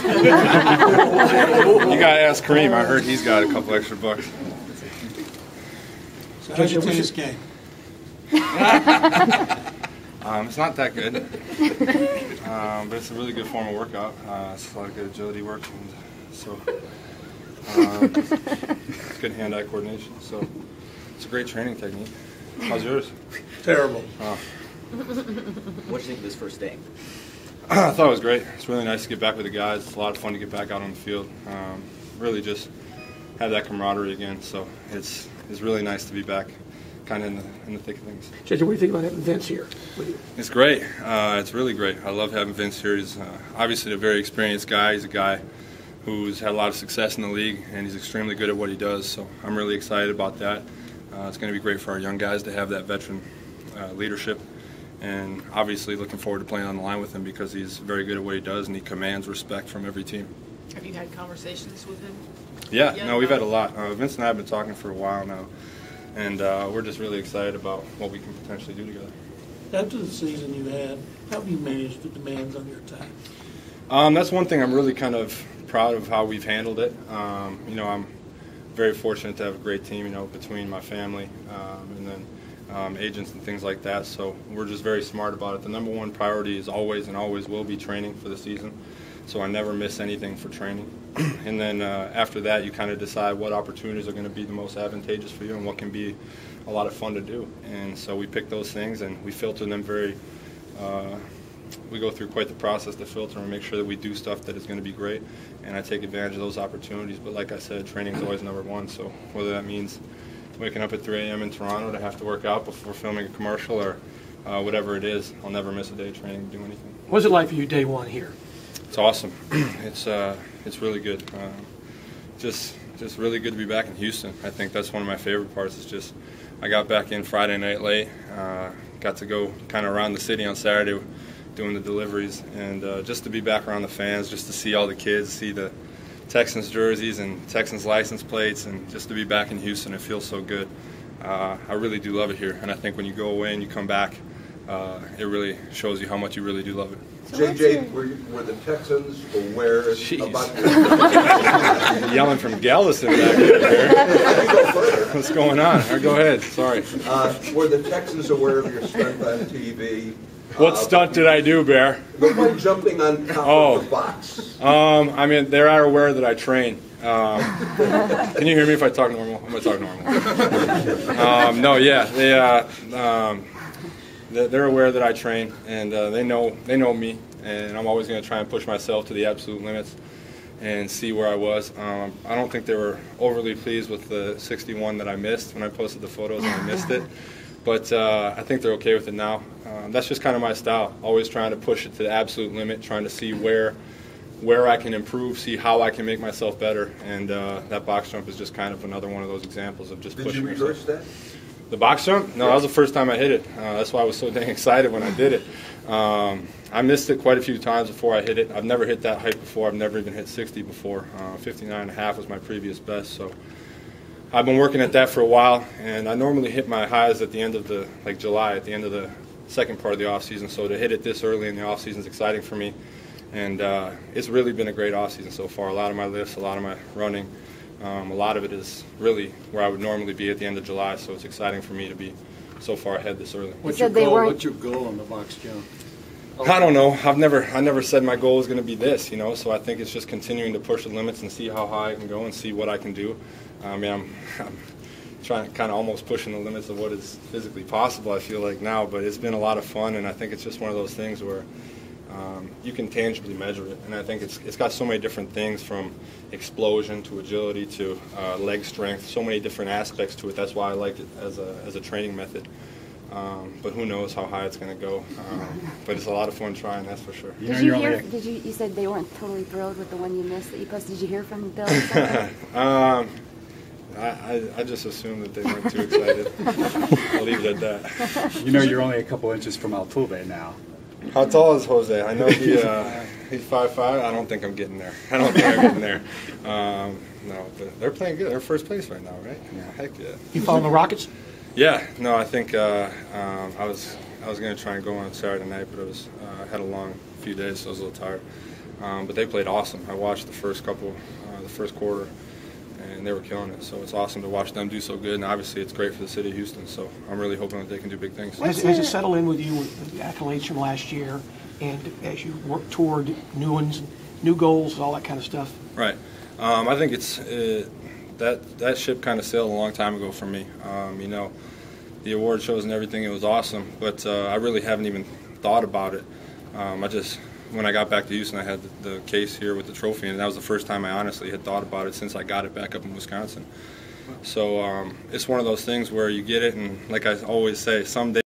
You gotta ask Kareem. I heard he's got a couple extra bucks. So how'd you do this game? It's not that good, but it's a really good form of workout. It's a lot of good agility work, and so it's good hand-eye coordination. So it's a great training technique. How's yours? Terrible. Oh. What do you think of this first day? I thought it was great. It's really nice to get back with the guys. It's a lot of fun to get back out on the field. Really just have that camaraderie again. So it's really nice to be back, kind of in the thick of things. JJ, what do you think about having Vince here with you? It's great. It's really great. I love having Vince here. He's obviously a very experienced guy. He's a guy who's had a lot of success in the league, and he's extremely good at what he does. So I'm really excited about that. It's going to be great for our young guys to have that veteran leadership, and obviously looking forward to playing on the line with him because he's very good at what he does and he commands respect from every team. Have you had conversations with him? Yeah, no, we've had a lot. Vince and I have been talking for a while now, and we're just really excited about what we can potentially do together. After the season you had, how have you managed the demands on your time? That's one thing I'm really kind of proud of how we've handled it. You know, I'm very fortunate to have a great team, you know, between my family and then agents and things like that. So we're just very smart about it. The number one priority is always and always will be training for the season. So I never miss anything for training. And then after that, you kind of decide what opportunities are going to be the most advantageous for you and what can be a lot of fun to do. And so we pick those things and we filter them very. We go through quite the process to filter and make sure that we do stuff that is going to be great, and I take advantage of those opportunities. But like I said, training is always number one, so whether that means waking up at 3 a.m. in Toronto to have to work out before filming a commercial or whatever it is, I'll never miss a day of training to do anything. What was it like for you day one here? It's awesome. It's really good. Just really good to be back in Houston. I think that's one of my favorite parts. Is just I got back in Friday night late, got to go kind of around the city on Saturday doing the deliveries, and just to be back around the fans, just to see all the kids, see the Texans jerseys and Texans license plates, and just to be back in Houston, it feels so good. I really do love it here, and I think when you go away and you come back, it really shows you how much you really do love it. JJ, were the Texans aware about your yelling from Galveston back there? What's going on? Go ahead. Sorry. Were the Texans aware of your stunt on TV? What stunt did I do, Bear? The one jumping on top of the box. I mean, they're aware that I train. Can you hear me if I talk normal? I'm going to talk normal. No, yeah, they're aware that I train, and they know me, and I'm always going to try and push myself to the absolute limits and see where I was. I don't think they were overly pleased with the 61 that I missed when I posted the photos and I missed it. But I think they're okay with it now. That's just kind of my style, always trying to push it to the absolute limit, trying to see where I can improve, see how I can make myself better. And that box jump is just kind of another one of those examples of just pushing myself. Did you reverse that? The box jump? No, that was the first time I hit it. That's why I was so dang excited when I did it. I missed it quite a few times before I hit it. I've never hit that height before. I've never even hit 60 before. 59.5 was my previous best. So I've been working at that for a while, and I normally hit my highs at the end of July, at the end of the second part of the off season. So to hit it this early in the off season is exciting for me, and it's really been a great off season so far. A lot of my lifts, a lot of my running, a lot of it is really where I would normally be at the end of July. So it's exciting for me to be so far ahead this early. What's your goal on the box jump? I don't know. I never said my goal was going to be this, you know. So I think it's just continuing to push the limits and see how high I can go and see what I can do. I mean, I'm trying to kind of almost pushing the limits of what is physically possible, I feel like now, but it's been a lot of fun, and I think it's just one of those things where you can tangibly measure it, and I think it's got so many different things, from explosion to agility to leg strength, so many different aspects to it. That's why I like it as a training method. But who knows how high it's going to go. But it's a lot of fun trying, that's for sure. Did you hear? You said they weren't totally thrilled with the one you missed that you posted. Did you hear from Bill? I just assumed that they weren't too excited. I'll leave it at that. You know, you're only a couple inches from Altuve now. How tall is Jose? I know he's 5'5". I don't think I'm getting there. No, but they're playing good. They're first place right now, right? Yeah, heck yeah. You following the Rockets? Yeah, no, I think I was going to try and go on Saturday night, but I had a long few days, so I was a little tired. but they played awesome. I watched the first quarter, and they were killing it. So it's awesome to watch them do so good, and obviously it's great for the city of Houston. So I'm really hoping that they can do big things. Has it settled in with you with the accolades from last year, and as you work toward new ones, new goals, all that kind of stuff? Right. I think it's that ship kind of sailed a long time ago for me. You know, the award shows and everything, it was awesome, but I really haven't even thought about it. When I got back to Houston, I had the case here with the trophy, and that was the first time I honestly had thought about it since I got it back up in Wisconsin. So it's one of those things where you get it, and like I always say, someday